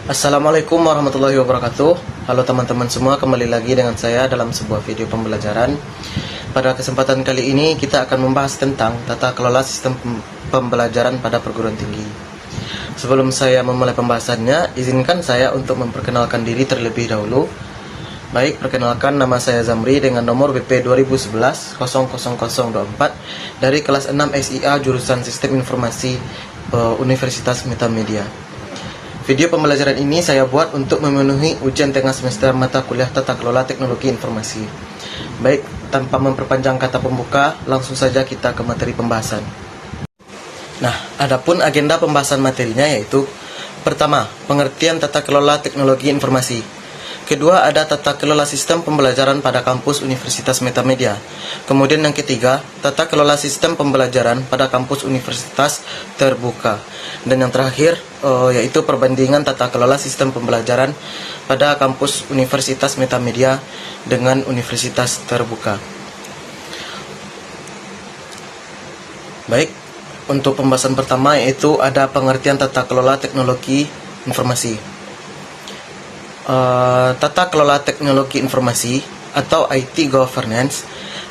Assalamualaikum warahmatullahi wabarakatuh. Halo teman-teman semua, kembali lagi dengan saya dalam sebuah video pembelajaran. Pada kesempatan kali ini kita akan membahas tentang tata kelola sistem pembelajaran pada perguruan tinggi. Sebelum saya memulai pembahasannya, izinkan saya untuk memperkenalkan diri terlebih dahulu. Baik, perkenalkan, nama saya Zamri dengan nomor BP 2011 00024 dari kelas 6 SIA jurusan Sistem Informasi Universitas Metamedia. Video pembelajaran ini saya buat untuk memenuhi ujian tengah semester mata kuliah Tata Kelola Teknologi Informasi. Baik, tanpa memperpanjang kata pembuka, langsung saja kita ke materi pembahasan. Nah, adapun agenda pembahasan materinya yaitu: pertama, pengertian tata kelola teknologi informasi. Kedua, ada tata kelola sistem pembelajaran pada kampus Universitas Metamedia. Kemudian yang ketiga, tata kelola sistem pembelajaran pada kampus Universitas Terbuka. Dan yang terakhir, yaitu perbandingan tata kelola sistem pembelajaran pada kampus Universitas Metamedia dengan Universitas Terbuka. Baik, untuk pembahasan pertama yaitu ada pengertian tata kelola teknologi informasi. Tata kelola teknologi informasi atau IT governance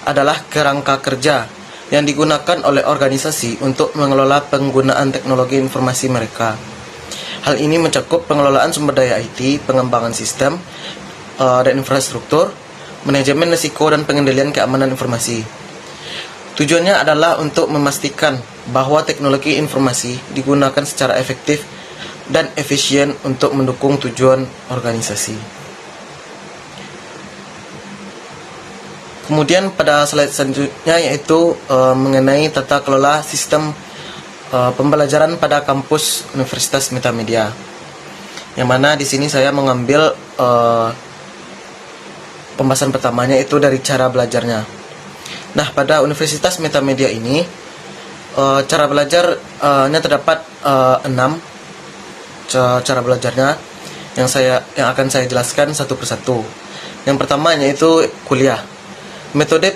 adalah kerangka kerja yang digunakan oleh organisasi untuk mengelola penggunaan teknologi informasi mereka. Hal ini mencakup pengelolaan sumber daya IT, pengembangan sistem dan infrastruktur, manajemen risiko dan pengendalian keamanan informasi. Tujuannya adalah untuk memastikan bahwa teknologi informasi digunakan secara efektif dan efisien untuk mendukung tujuan organisasi. Kemudian pada slide selanjutnya yaitu mengenai tata kelola sistem pembelajaran pada kampus Universitas Metamedia. Yang mana di sini saya mengambil pembahasan pertamanya itu dari cara belajarnya. Nah, pada Universitas Metamedia ini cara belajarnya terdapat 6 cara belajarnya yang akan saya jelaskan satu persatu. Yang pertama yaitu kuliah. Metode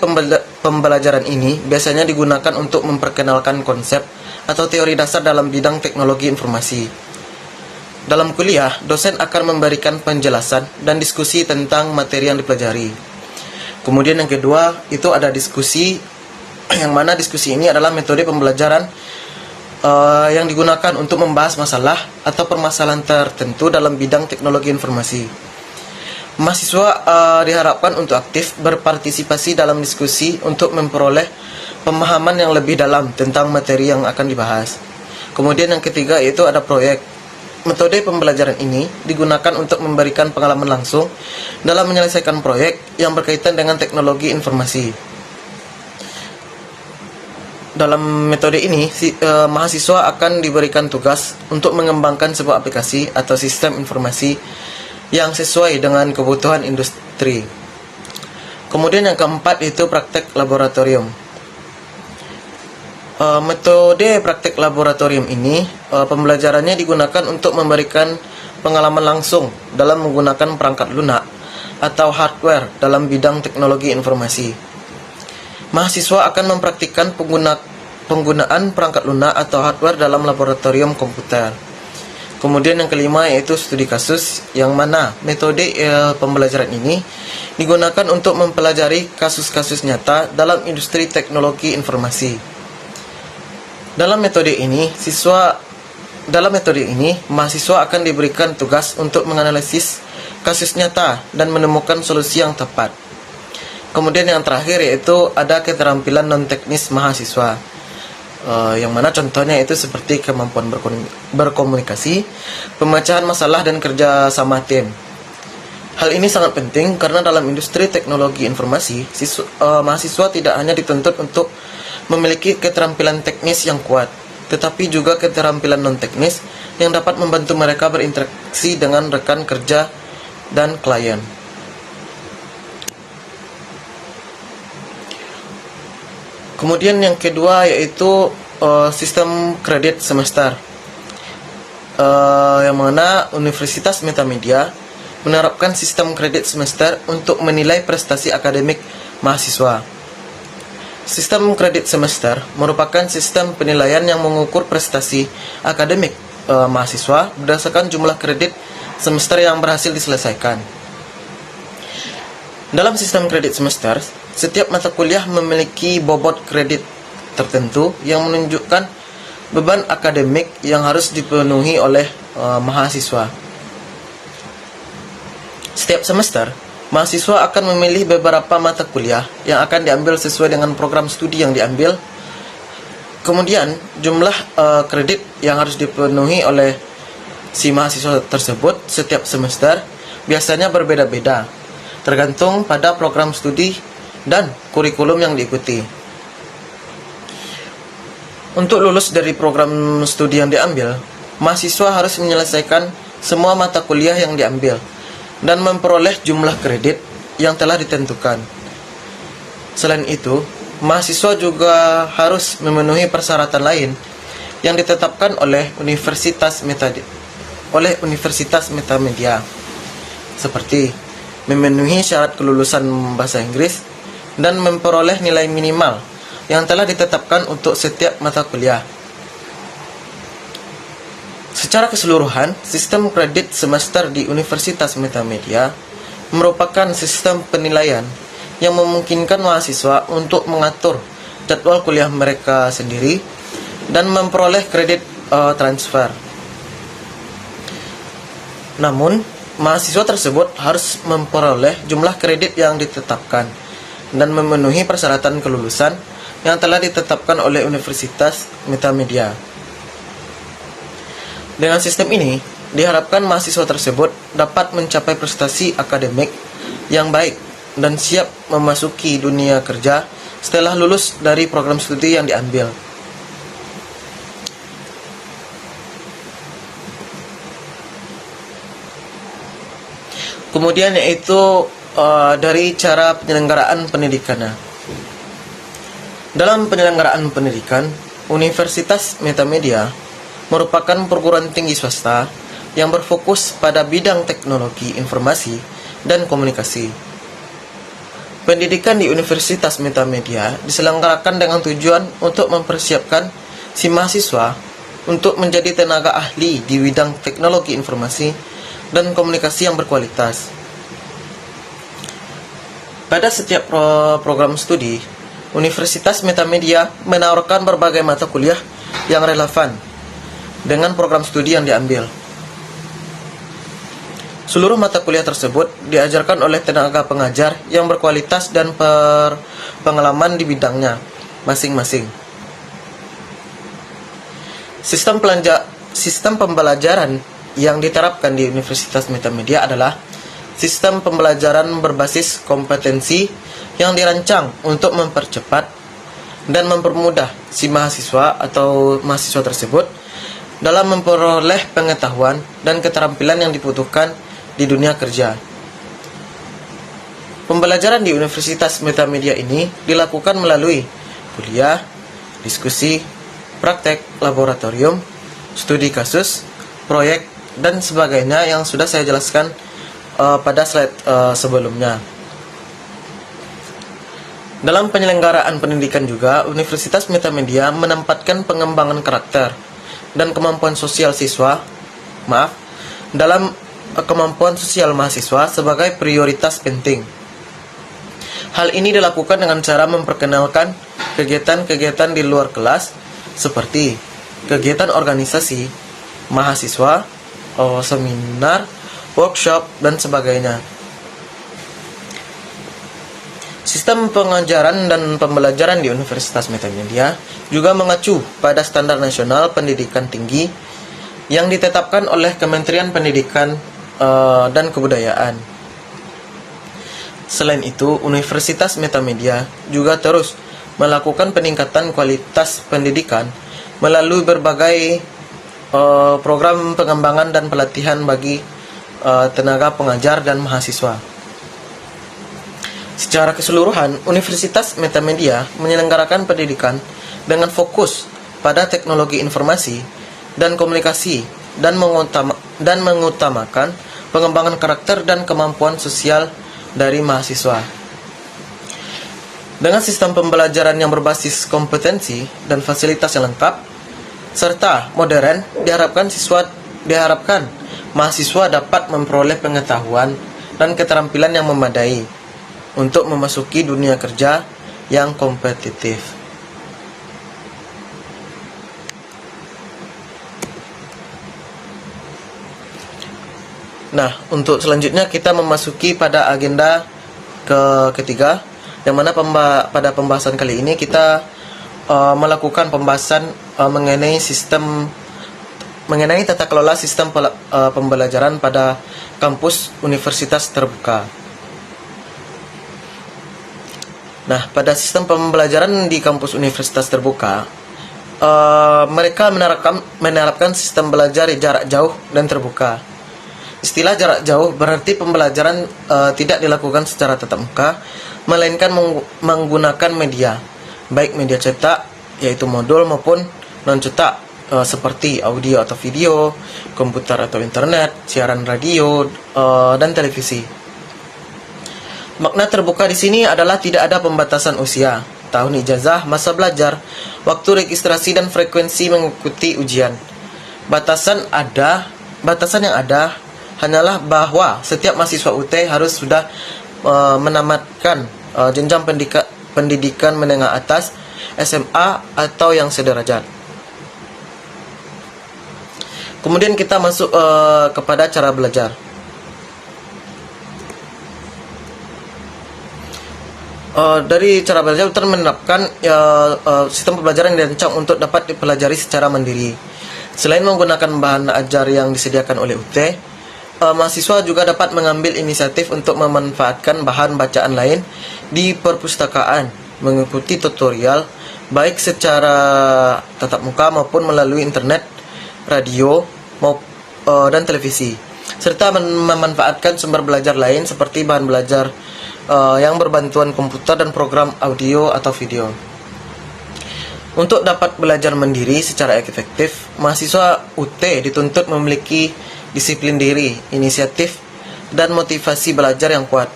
pembelajaran ini biasanya digunakan untuk memperkenalkan konsep atau teori dasar dalam bidang teknologi informasi. Dalam kuliah, dosen akan memberikan penjelasan dan diskusi tentang materi yang dipelajari. Kemudian yang kedua itu ada diskusi, yang mana diskusi ini adalah metode pembelajaran yang digunakan untuk membahas masalah atau permasalahan tertentu dalam bidang teknologi informasi. Mahasiswa diharapkan untuk aktif berpartisipasi dalam diskusi untuk memperoleh pemahaman yang lebih dalam tentang materi yang akan dibahas. Kemudian yang ketiga yaitu ada proyek. Metode pembelajaran ini digunakan untuk memberikan pengalaman langsung dalam menyelesaikan proyek yang berkaitan dengan teknologi informasi. Dalam metode ini, mahasiswa akan diberikan tugas untuk mengembangkan sebuah aplikasi atau sistem informasi yang sesuai dengan kebutuhan industri. Kemudian yang keempat itu praktek laboratorium. Metode praktek laboratorium ini, pembelajarannya digunakan untuk memberikan pengalaman langsung dalam menggunakan perangkat lunak atau hardware dalam bidang teknologi informasi. Mahasiswa akan mempraktikkan penggunaan perangkat lunak atau hardware dalam laboratorium komputer. Kemudian yang kelima yaitu studi kasus, yang mana metode pembelajaran ini digunakan untuk mempelajari kasus-kasus nyata dalam industri teknologi informasi. Dalam metode ini, mahasiswa akan diberikan tugas untuk menganalisis kasus nyata dan menemukan solusi yang tepat. Kemudian yang terakhir yaitu ada keterampilan non-teknis mahasiswa, yang mana contohnya itu seperti kemampuan berkomunikasi, pemecahan masalah, dan kerja sama tim. Hal ini sangat penting karena dalam industri teknologi informasi, mahasiswa tidak hanya dituntut untuk memiliki keterampilan teknis yang kuat, tetapi juga keterampilan non-teknis yang dapat membantu mereka berinteraksi dengan rekan kerja dan klien. Kemudian yang kedua yaitu sistem kredit semester, yang mana Universitas Metamedia menerapkan sistem kredit semester untuk menilai prestasi akademik mahasiswa. Sistem kredit semester merupakan sistem penilaian yang mengukur prestasi akademik mahasiswa berdasarkan jumlah kredit semester yang berhasil diselesaikan. Dalam sistem kredit semester, setiap mata kuliah memiliki bobot kredit tertentu yang menunjukkan beban akademik yang harus dipenuhi oleh mahasiswa. Setiap semester, mahasiswa akan memilih beberapa mata kuliah yang akan diambil sesuai dengan program studi yang diambil. Kemudian, jumlah kredit yang harus dipenuhi oleh si mahasiswa tersebut setiap semester biasanya berbeda-beda, tergantung pada program studi dan kurikulum yang diikuti. Untuk lulus dari program studi yang diambil, mahasiswa harus menyelesaikan semua mata kuliah yang diambil dan memperoleh jumlah kredit yang telah ditentukan. Selain itu, mahasiswa juga harus memenuhi persyaratan lain yang ditetapkan oleh Universitas Metamedia, seperti memenuhi syarat kelulusan bahasa Inggris dan memperoleh nilai minimal yang telah ditetapkan untuk setiap mata kuliah. Secara keseluruhan, sistem kredit semester di Universitas Metamedia merupakan sistem penilaian yang memungkinkan mahasiswa untuk mengatur jadwal kuliah mereka sendiri dan memperoleh kredit transfer. Namun, mahasiswa tersebut harus memperoleh jumlah kredit yang ditetapkan dan memenuhi persyaratan kelulusan yang telah ditetapkan oleh Universitas Metamedia. Dengan sistem ini, diharapkan mahasiswa tersebut dapat mencapai prestasi akademik yang baik dan siap memasuki dunia kerja setelah lulus dari program studi yang diambil. Kemudian yaitu dari cara penyelenggaraan pendidikannya. Dalam penyelenggaraan pendidikan, Universitas Metamedia merupakan perguruan tinggi swasta yang berfokus pada bidang teknologi informasi dan komunikasi. Pendidikan di Universitas Metamedia diselenggarakan dengan tujuan untuk mempersiapkan si mahasiswa untuk menjadi tenaga ahli di bidang teknologi informasi dan komunikasi yang berkualitas. Pada setiap program studi, Universitas Metamedia menawarkan berbagai mata kuliah yang relevan dengan program studi yang diambil. Seluruh mata kuliah tersebut diajarkan oleh tenaga pengajar yang berkualitas dan berpengalaman di bidangnya masing-masing. Sistem pembelajaran yang diterapkan di Universitas Metamedia adalah sistem pembelajaran berbasis kompetensi yang dirancang untuk mempercepat dan mempermudah si mahasiswa atau mahasiswa tersebut dalam memperoleh pengetahuan dan keterampilan yang dibutuhkan di dunia kerja. Pembelajaran di Universitas Metamedia ini dilakukan melalui kuliah, diskusi, praktek laboratorium, studi kasus, proyek, dan sebagainya yang sudah saya jelaskan pada slide sebelumnya. Dalam penyelenggaraan pendidikan juga, Universitas Metamedia menempatkan pengembangan karakter dan kemampuan sosial dalam kemampuan sosial mahasiswa sebagai prioritas penting. Hal ini dilakukan dengan cara memperkenalkan kegiatan-kegiatan di luar kelas seperti kegiatan organisasi mahasiswa, seminar, workshop, dan sebagainya. Sistem pengajaran dan pembelajaran di Universitas Metamedia juga mengacu pada standar nasional pendidikan tinggi yang ditetapkan oleh Kementerian Pendidikan dan Kebudayaan. Selain itu, Universitas Metamedia juga terus melakukan peningkatan kualitas pendidikan melalui berbagai program pengembangan dan pelatihan bagi tenaga pengajar dan mahasiswa. Secara keseluruhan, Universitas Metamedia menyelenggarakan pendidikan dengan fokus pada teknologi informasi dan komunikasi dan mengutamakan pengembangan karakter dan kemampuan sosial dari mahasiswa. Dengan sistem pembelajaran yang berbasis kompetensi dan fasilitas yang lengkap serta modern, diharapkan mahasiswa dapat memperoleh pengetahuan dan keterampilan yang memadai untuk memasuki dunia kerja yang kompetitif. Nah, untuk selanjutnya kita memasuki pada agenda ketiga, yang mana pada pembahasan kali ini kita melakukan pembahasan mengenai tata kelola sistem pembelajaran pada kampus universitas terbuka. Nah, pada sistem pembelajaran di kampus universitas terbuka, mereka menerapkan sistem belajar jarak jauh dan terbuka. Istilah jarak jauh berarti pembelajaran tidak dilakukan secara tatap muka, melainkan menggunakan media, baik media cetak, yaitu modul, maupun non-cetak, seperti audio atau video, komputer atau internet, siaran radio, dan televisi. Makna terbuka di sini adalah tidak ada pembatasan usia, tahun ijazah, masa belajar, waktu registrasi, dan frekuensi mengikuti ujian. Batasan yang ada hanyalah bahwa setiap mahasiswa UT harus sudah menamatkan jenjang pendidikan menengah atas, SMA atau yang sederajat. Kemudian kita masuk kepada cara belajar. Dari cara belajar, kita menerapkan sistem pembelajaran yang dirancang untuk dapat dipelajari secara mandiri. Selain menggunakan bahan ajar yang disediakan oleh UT, mahasiswa juga dapat mengambil inisiatif untuk memanfaatkan bahan bacaan lain di perpustakaan, mengikuti tutorial baik secara tatap muka maupun melalui internet, radio, dan televisi, serta memanfaatkan sumber belajar lain seperti bahan belajar yang berbantuan komputer dan program audio atau video. Untuk dapat belajar mandiri secara efektif, mahasiswa UT dituntut memiliki disiplin diri, inisiatif, dan motivasi belajar yang kuat.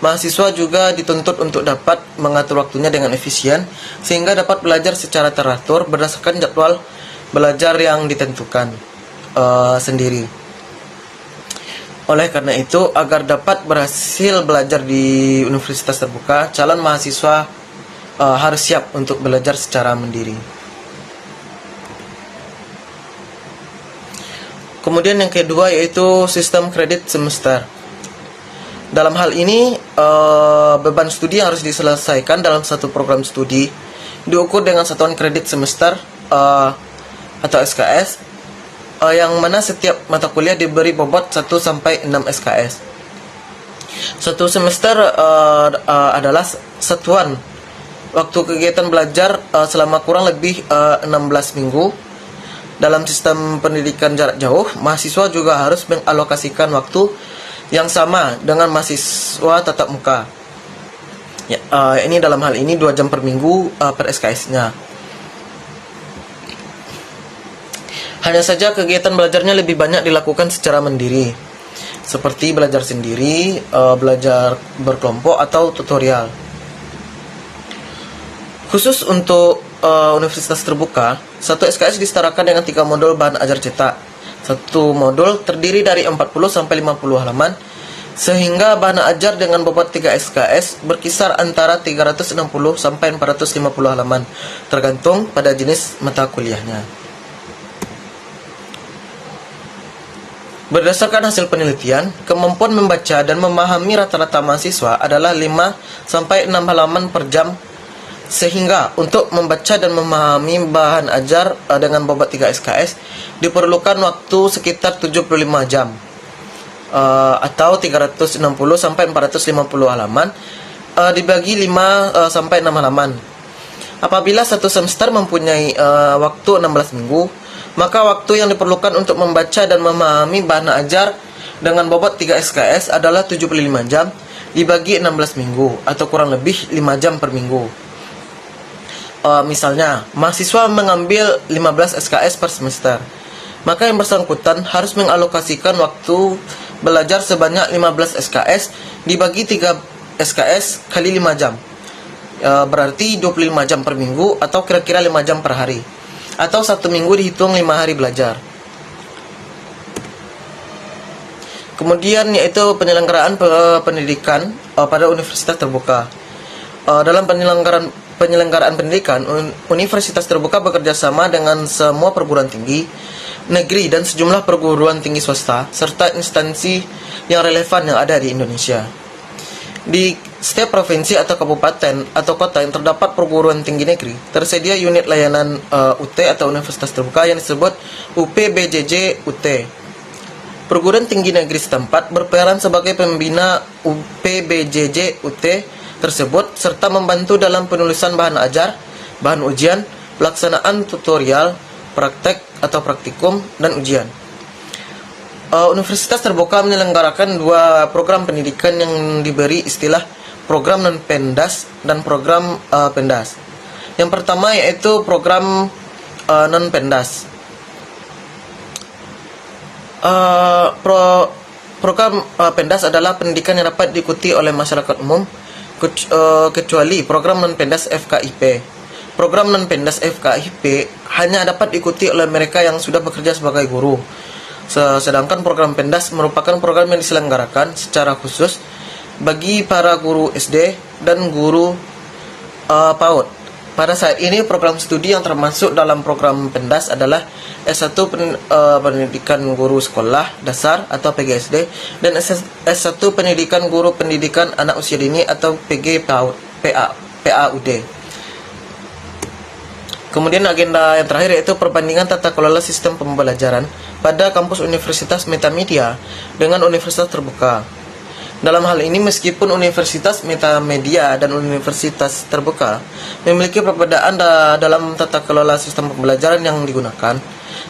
Mahasiswa juga dituntut untuk dapat mengatur waktunya dengan efisien, sehingga dapat belajar secara teratur berdasarkan jadwal belajar yang ditentukan sendiri. Oleh karena itu, agar dapat berhasil belajar di universitas terbuka, calon mahasiswa harus siap untuk belajar secara mandiri. Kemudian yang kedua yaitu sistem kredit semester. Dalam hal ini, beban studi yang harus diselesaikan dalam satu program studi diukur dengan satuan kredit semester atau SKS, yang mana setiap mata kuliah diberi bobot 1-6 SKS. Satu semester adalah satuan waktu kegiatan belajar selama kurang lebih 16 minggu. Dalam sistem pendidikan jarak jauh, mahasiswa juga harus mengalokasikan waktu yang sama dengan mahasiswa tatap muka. Ya, ini dalam hal ini 2 jam per minggu per SKS-nya. Hanya saja kegiatan belajarnya lebih banyak dilakukan secara mandiri, seperti belajar sendiri, belajar berkelompok, atau tutorial. Khusus untuk universitas terbuka, satu SKS disetarakan dengan 3 modul bahan ajar cetak. Satu modul terdiri dari 40-50 halaman, sehingga bahan ajar dengan bobot 3 SKS berkisar antara 360-450 halaman, tergantung pada jenis mata kuliahnya. Berdasarkan hasil penelitian, kemampuan membaca dan memahami rata-rata mahasiswa adalah 5-6 halaman per jam. Sehingga untuk membaca dan memahami bahan ajar dengan bobot 3 SKS diperlukan waktu sekitar 75 jam atau 360-450 halaman dibagi 5-6 halaman. Apabila satu semester mempunyai waktu 16 minggu, maka waktu yang diperlukan untuk membaca dan memahami bahan ajar dengan bobot 3 SKS adalah 75 jam dibagi 16 minggu atau kurang lebih 5 jam per minggu. Misalnya, mahasiswa mengambil 15 SKS per semester, maka yang bersangkutan harus mengalokasikan waktu belajar sebanyak 15 SKS dibagi 3 SKS kali 5 jam. Berarti 25 jam per minggu atau kira-kira 5 jam per hari. Atau 1 minggu dihitung 5 hari belajar. Kemudian yaitu penyelenggaraan pendidikan pada universitas terbuka. Dalam penyelenggaraan pendidikan, universitas terbuka bekerja sama dengan semua perguruan tinggi negeri dan sejumlah perguruan tinggi swasta serta instansi yang relevan yang ada di Indonesia. Di setiap provinsi atau kabupaten atau kota yang terdapat perguruan tinggi negeri, tersedia unit layanan UT atau universitas terbuka yang disebut UPBJJ UT. Perguruan tinggi negeri setempat berperan sebagai pembina UPBJJ UT tersebut serta membantu dalam penulisan bahan ajar, bahan ujian, pelaksanaan tutorial, praktek atau praktikum, dan ujian. Universitas terbuka menyelenggarakan 2 program pendidikan yang diberi istilah program non-pendas dan program pendas. Yang pertama yaitu program non-pendas. Program pendas adalah pendidikan yang dapat diikuti oleh masyarakat umum kecuali program non-pendas FKIP. Program non-pendas FKIP hanya dapat diikuti oleh mereka yang sudah bekerja sebagai guru. Sedangkan program pendas merupakan program yang diselenggarakan secara khusus bagi para guru SD dan guru PAUD. Pada saat ini program studi yang termasuk dalam program pendas adalah S1 pendidikan guru sekolah dasar atau PGSD dan S1 pendidikan guru pendidikan anak usia dini atau PG PAUD. Kemudian agenda yang terakhir yaitu perbandingan tata kelola sistem pembelajaran pada kampus Universitas Metamedia dengan Universitas Terbuka. Dalam hal ini, meskipun Universitas Metamedia dan Universitas Terbuka memiliki perbedaan dalam tata kelola sistem pembelajaran yang digunakan,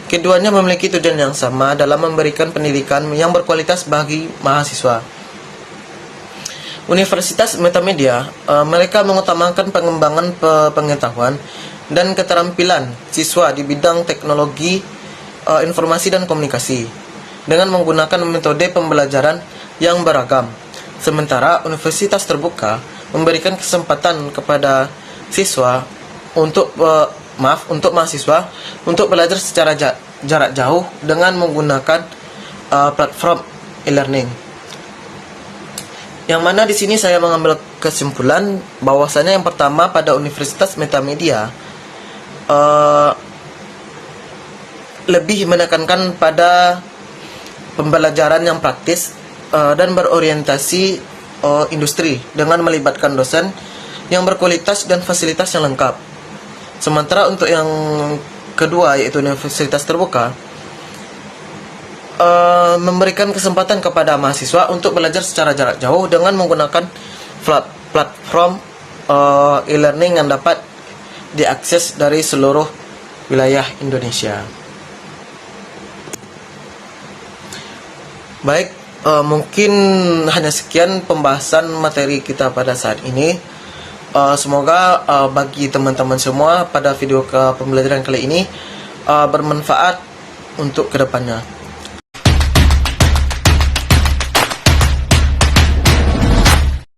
keduanya memiliki tujuan yang sama dalam memberikan pendidikan yang berkualitas bagi mahasiswa. Universitas Metamedia, mereka mengutamakan pengembangan pengetahuan dan keterampilan siswa di bidang teknologi informasi dan komunikasi dengan menggunakan metode pembelajaran yang beragam. Sementara Universitas Terbuka memberikan kesempatan kepada siswa untuk mahasiswa untuk belajar secara jarak jauh dengan menggunakan platform e-learning. Yang mana di sini saya mengambil kesimpulan bahwasanya yang pertama pada Universitas Metamedia lebih menekankan pada pembelajaran yang praktis dan berorientasi industri dengan melibatkan dosen yang berkualitas dan fasilitas yang lengkap. Sementara untuk yang kedua yaitu Universitas Terbuka memberikan kesempatan kepada mahasiswa untuk belajar secara jarak jauh dengan menggunakan platform e-learning yang dapat diakses dari seluruh wilayah Indonesia. Baik, mungkin hanya sekian pembahasan materi kita pada saat ini. Semoga bagi teman-teman semua pada video pembelajaran kali ini bermanfaat untuk kedepannya.